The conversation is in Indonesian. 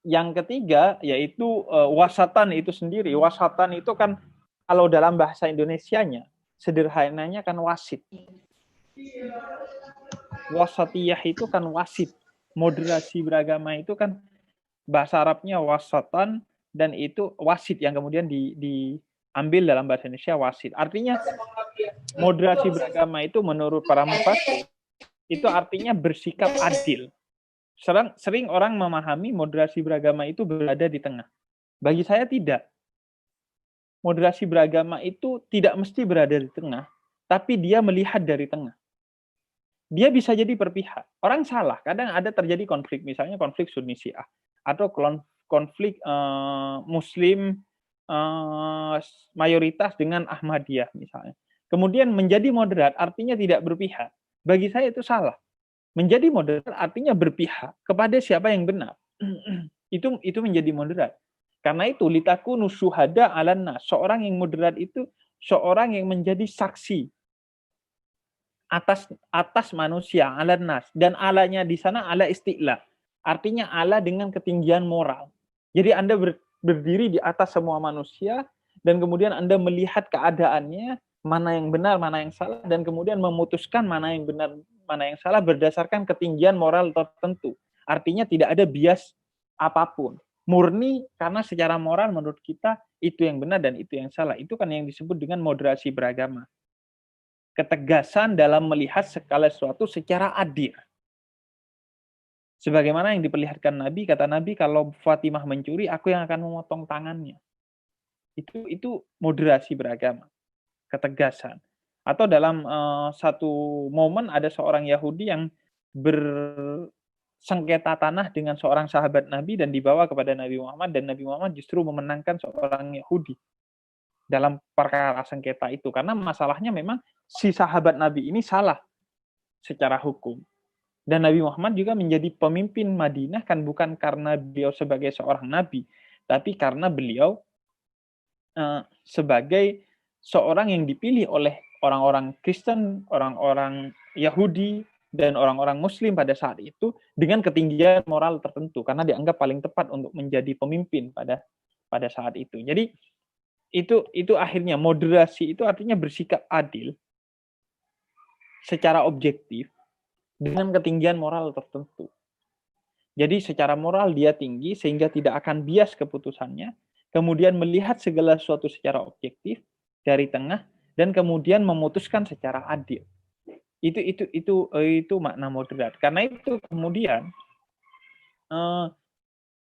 yang ketiga yaitu wasatan itu sendiri. Wasatan itu kan kalau dalam bahasa Indonesianya sederhananya kan wasit. Wasatiyah itu kan wasit. Moderasi beragama itu kan bahasa Arabnya wasatan dan itu wasit yang kemudian diambil dalam bahasa Indonesia wasit. Artinya moderasi beragama itu menurut para mufassir itu artinya bersikap adil. Sering orang memahami moderasi beragama itu berada di tengah. Bagi saya tidak. Moderasi beragama itu tidak mesti berada di tengah, tapi dia melihat dari tengah. Dia bisa jadi berpihak. Orang salah, kadang ada terjadi konflik, misalnya konflik Sunni Syiah atau konflik Muslim mayoritas dengan Ahmadiyah misalnya. Kemudian menjadi moderat artinya tidak berpihak. Bagi saya itu salah. Menjadi moderat artinya berpihak kepada siapa yang benar. Itu menjadi moderat. Karena itu litakunu syuhada 'alan nas. Seorang yang moderat itu seorang yang menjadi saksi atas manusia 'alan nas, dan alanya di sana ala isti'la. Artinya ala dengan ketinggian moral. Jadi Anda berdiri di atas semua manusia dan kemudian Anda melihat keadaannya, mana yang benar, mana yang salah, dan kemudian memutuskan mana yang benar, mana yang salah berdasarkan ketinggian moral tertentu. Artinya tidak ada bias apapun. Murni karena secara moral menurut kita itu yang benar dan itu yang salah. Itu kan yang disebut dengan moderasi beragama. Ketegasan dalam melihat segala sesuatu secara adil. Sebagaimana yang diperlihatkan Nabi, kata Nabi, kalau Fatimah mencuri, aku yang akan memotong tangannya. Itu moderasi beragama, ketegasan. Atau dalam satu momen ada seorang Yahudi yang bersengketa tanah dengan seorang sahabat Nabi dan dibawa kepada Nabi Muhammad, dan Nabi Muhammad justru memenangkan seorang Yahudi dalam perkara sengketa itu. Karena masalahnya memang si sahabat Nabi ini salah secara hukum. Dan Nabi Muhammad juga menjadi pemimpin Madinah kan bukan karena beliau sebagai seorang nabi, tapi karena beliau sebagai seorang yang dipilih oleh orang-orang Kristen, orang-orang Yahudi, dan orang-orang Muslim pada saat itu dengan ketinggian moral tertentu karena dianggap paling tepat untuk menjadi pemimpin pada saat itu. Jadi itu akhirnya moderasi itu artinya bersikap adil secara objektif dengan ketinggian moral tertentu. Jadi secara moral dia tinggi sehingga tidak akan bias keputusannya, kemudian melihat segala sesuatu secara objektif dari tengah dan kemudian memutuskan secara adil. Itu makna moderat. Karena itu kemudian